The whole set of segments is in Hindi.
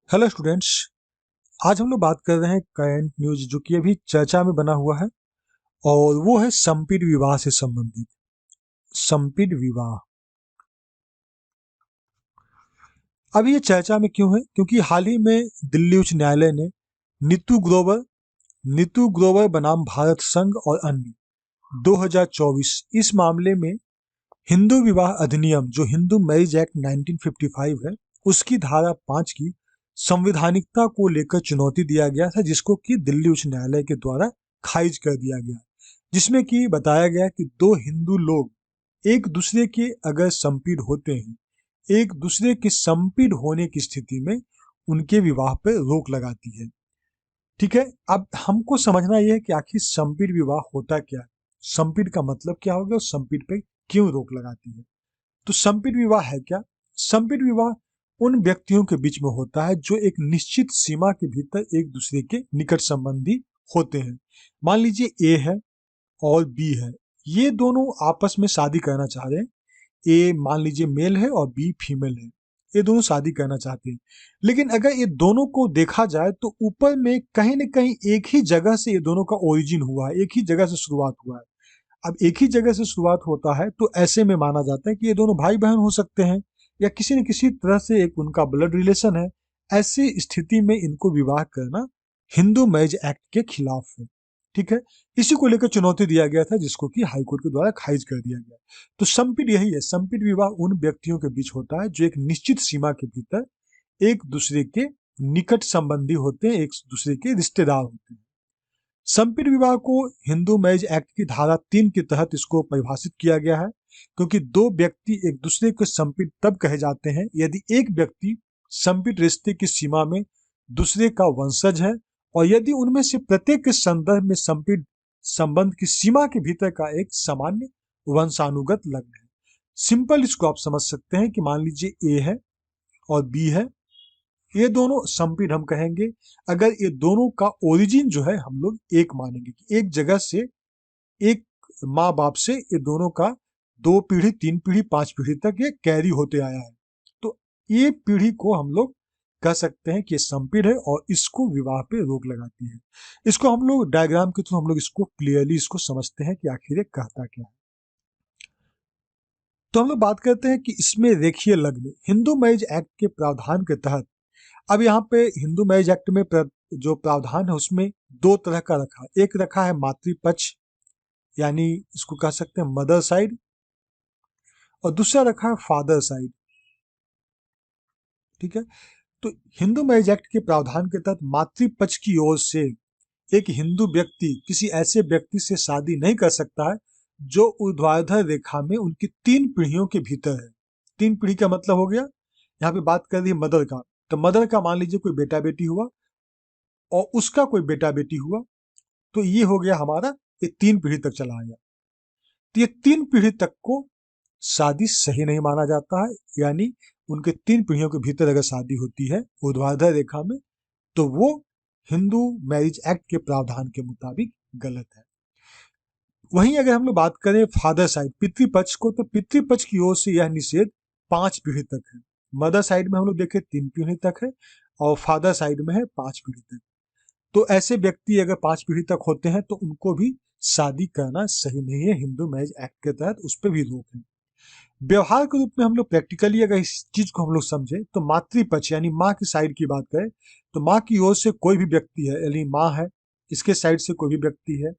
Hello students. आज हम लोग बात कर रहे हैं करंट न्यूज जो कि अभी चर्चा में बना हुआ है और वो है संपीड़ विवाह से संबंधित। संपीड़ विवाह अभी ये चर्चा में क्यों है? क्योंकि हाल ही में दिल्ली उच्च न्यायालय ने नीतू ग्रोवर बनाम भारत संघ और अन्य 2024 इस मामले में हिंदू विवाह अधिनियम जो हिंदू मैरिज एक्ट 1955 है उसकी धारा 5 की संवैधानिकता को लेकर चुनौती दिया गया था, जिसको कि दिल्ली उच्च न्यायालय के द्वारा खारिज कर दिया गया, जिसमें कि बताया गया कि दो हिंदू लोग एक दूसरे के अगर संपीड़ होते हैं, एक दूसरे के संपीड़ होने की स्थिति में उनके विवाह पर रोक लगाती है। ठीक है, अब हमको समझना यह है कि आखिर संपीड़ विवाह होता क्या है, संपीड़ का मतलब क्या होगा और संपीड़ पे क्यों रोक लगाती है। तो संपीड़ विवाह है क्या? संपीड़ विवाह उन व्यक्तियों के बीच में होता है जो एक निश्चित सीमा के भीतर एक दूसरे के निकट संबंधी होते हैं। मान लीजिए ए है और बी है, ये दोनों आपस में शादी करना चाह रहे हैं। ए मान लीजिए मेल है और बी फीमेल है, ये दोनों शादी करना चाहते हैं। लेकिन अगर ये दोनों को देखा जाए तो ऊपर में कहीं न कहीं एक ही जगह से ये दोनों का ओरिजिन हुआ है, एक ही जगह से शुरुआत हुआ है। अब एक ही जगह से शुरुआत होता है तो ऐसे में माना जाता है कि ये दोनों भाई बहन हो सकते हैं या किसी न किसी तरह से एक उनका ब्लड रिलेशन है। ऐसी स्थिति में इनको विवाह करना हिंदू मैरिज एक्ट के खिलाफ है। ठीक है, इसी को लेकर चुनौती दिया गया था, जिसको कि हाईकोर्ट के द्वारा खारिज कर दिया गया। तो संपीड़ यही है, संपीड़ विवाह उन व्यक्तियों के बीच होता है जो एक निश्चित सीमा के भीतर एक दूसरे के निकट संबंधी होते हैं, एक दूसरे के रिश्तेदार होते हैं। संपीड़ विवाह को हिंदू मैरिज एक्ट की धारा 3 के तहत इसको परिभाषित किया गया है, क्योंकि दो व्यक्ति एक दूसरे को संपीड़ तब कहे जाते हैं यदि एक व्यक्ति संपीड़ रिश्ते की सीमा में दूसरे का वंशज है और यदि उनमें से प्रत्येक के संदर्भ में संपीड़ संबंध की सीमा के भीतर का एक सामान्य वंशानुगत लग्न है। सिंपल इसको आप समझ सकते हैं कि मान लीजिए ए है और बी है, ये दोनों संपीड़ हम कहेंगे अगर ये दोनों का ओरिजिन जो है हम लोग एक मानेंगे कि एक जगह से, एक माँ बाप से ये दोनों का 2 पीढ़ी 3 पीढ़ी 5 पीढ़ी तक ये कैरी होते आया है। तो ये पीढ़ी को हम लोग कह सकते हैं कि ये संपीड़ है और इसको विवाह पे रोक लगाती है। इसको हम लोग डायग्राम के थ्रू हम लोग इसको क्लियरली इसको समझते हैं कि आखिर ये कहता क्या है। तो हम लोग बात करते हैं कि इसमें रेखीय लग्न हिंदू मैरिज एक्ट के प्रावधान के तहत, अब यहाँ पे हिंदू मैरिज एक्ट में जो प्रावधान है उसमें दो तरह का रखा है। एक रखा है मातृपक्ष यानी इसको कह सकते हैं मदर साइड, और दूसरा रखा है फादर साइड। ठीक है, तो हिंदू मैरिज एक्ट के प्रावधान के तहत मातृपक्ष की ओर से एक हिंदू व्यक्ति किसी ऐसे व्यक्ति से शादी नहीं कर सकता है जो ऊर्ध्वाधर रेखा में उनकी 3 पीढ़ियों के भीतर है। 3 पीढ़ी का मतलब हो गया, यहाँ पे बात कर रही है मदर का, तो मदर का मान लीजिए कोई बेटा बेटी हुआ और उसका कोई बेटा बेटी हुआ, तो ये हो गया हमारा, ये 3 पीढ़ी तक चला गया। तो ये 3 पीढ़ी तक को शादी सही नहीं माना जाता है, यानी उनके 3 पीढ़ियों के भीतर अगर शादी होती है ऊर्ध्वाधर रेखा में तो वो हिंदू मैरिज एक्ट के प्रावधान के मुताबिक गलत है। वहीं अगर हम लोग बात करें फादर साइड पितृपक्ष को, तो पितृपक्ष की ओर से यह निषेध 5 पीढ़ी तक है। मदर साइड में हम लोग देखें 3 पीढ़ी तक है और फादर साइड में है 5 पीढ़ी तक। तो ऐसे व्यक्ति अगर 5 पीढ़ी तक होते हैं तो उनको भी शादी करना सही नहीं है, हिंदू मैरिज एक्ट के तहत उस पर भी रोक है। व्यवहार के रूप में हम लोग प्रैक्टिकली अगर इस चीज को हम लोग समझे तो मातृपक्ष यानी माँ की साइड की बात करें तो माँ की ओर से कोई भी व्यक्ति है, यानी माँ है, इसके साइड से कोई भी व्यक्ति है,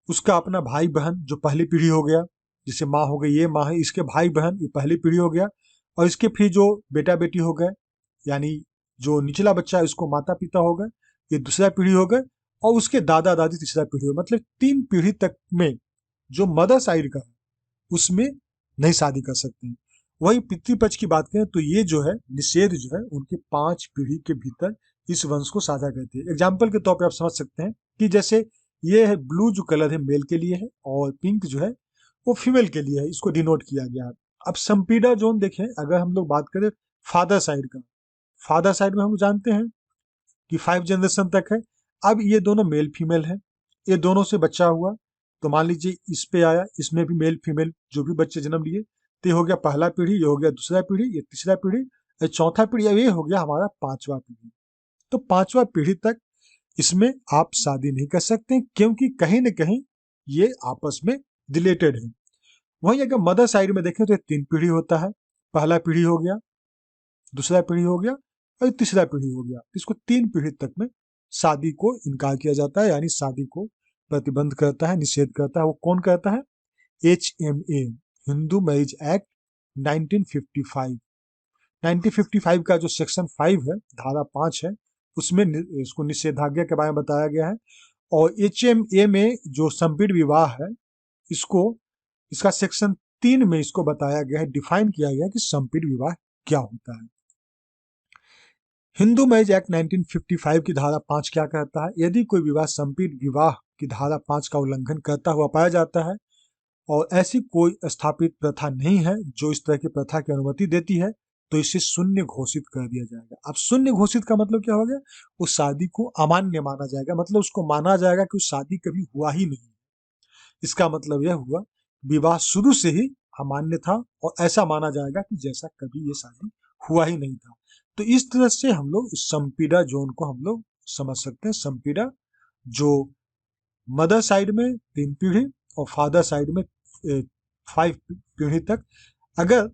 उसका अपना भाई बहन जो पहली पीढ़ी हो गया, जिसे माँ हो गई ये माँ है, इसके भाई बहन ये पहली पीढ़ी हो गया, और इसके फिर जो बेटा बेटी हो गए यानी जो निचला बच्चा है उसको माता पिता हो गए, ये दूसरा पीढ़ी हो गए, और उसके दादा दादी तीसरा पीढ़ी हो, मतलब 3 पीढ़ी तक में जो मदर साइड का है उसमें नहीं शादी कर सकते हैं। वही पितृपक्ष की बात करें तो ये जो है निषेध जो है उनके 5 पीढ़ी के भीतर इस वंश को साझा करती है। एग्जाम्पल के तौर पर आप समझ सकते हैं कि जैसे ये है ब्लू जो कलर है मेल के लिए है और पिंक जो है वो फीमेल के लिए है, इसको डिनोट किया गया है। अब संपीड़ा जोन देखें, अगर हम लोग बात करें फादर साइड का, फादर साइड में हम जानते हैं कि 5 जनरेशन तक है। अब ये दोनों मेल फीमेल है, ये दोनों से बच्चा हुआ, तो मान लीजिए इस पे आया, इसमें भी मेल फीमेल जो भी बच्चे जन्म लिए, तो ये हो गया पहला पीढ़ी, ये हो गया दूसरा पीढ़ी, ये तीसरा पीढ़ी, चौथा पीढ़ी, अब ये हो गया हमारा पांचवा पीढ़ी। तो पांचवा पीढ़ी तक इसमें आप शादी नहीं कर सकते क्योंकि कहीं ना कहीं ये आपस में रिलेटेड है। वहीं अगर मदर साइड में देखें तो तीन पीढ़ी होता है। पहला पीढ़ी हो गया, दूसरा पीढ़ी हो गया और तीसरा पीढ़ी हो गया। इसको तीन पीढ़ी तक में शादी को इनकार किया जाता है, यानी शादी को प्रतिबंध करता है, निषेध करता है। वो कौन करता है? HMA, Hindu marriage act 1955। 1955 का जो सेक्शन 5 है, धारा 5 है, उसमें इसको निषेधाज्ञा के बारे में बताया गया है। और HMA में जो संपीड़ विवाह है, इसका सेक्शन 3 में इसको बताया गया है, डिफाइन किया गया है कि संपीड़ विवाह क्या होता है। हिंदू मैरिज एक्ट 1955 की धारा 5 क्या कहता है? यदि कोई विवाह संपीड़ विवाह की धारा 5 का उल्लंघन करता हुआ पाया जाता है और ऐसी कोई स्थापित प्रथा नहीं है जो इस तरह की प्रथा की अनुमति देती है, तो इसे शून्य घोषित कर दिया जाएगा। अब शून्य घोषित का मतलब क्या हो गया? उस शादी को अमान्य माना जाएगा, मतलब उसको माना जाएगा कि उस शादी कभी हुआ ही नहीं। इसका मतलब यह हुआ विवाह शुरू से ही अमान्य था और ऐसा माना जाएगा कि जैसा कभी ये शादी हुआ ही नहीं था। तो इस तरह से हम लोग इस संपीड़ा जोन को हम लोग समझ सकते हैं। संपीड़ा जो मदर साइड में 3 पीढ़ी और फादर साइड में 5 पीढ़ी तक अगर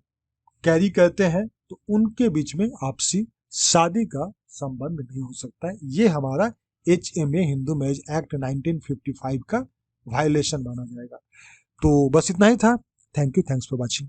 कैरी करते हैं तो उनके बीच में आपसी शादी का संबंध नहीं हो सकता है। ये हमारा HMA, हिंदू मैरिज एक्ट 1955 का वायलेशन माना जाएगा। तो बस इतना ही था। Thank you, thanks for watching.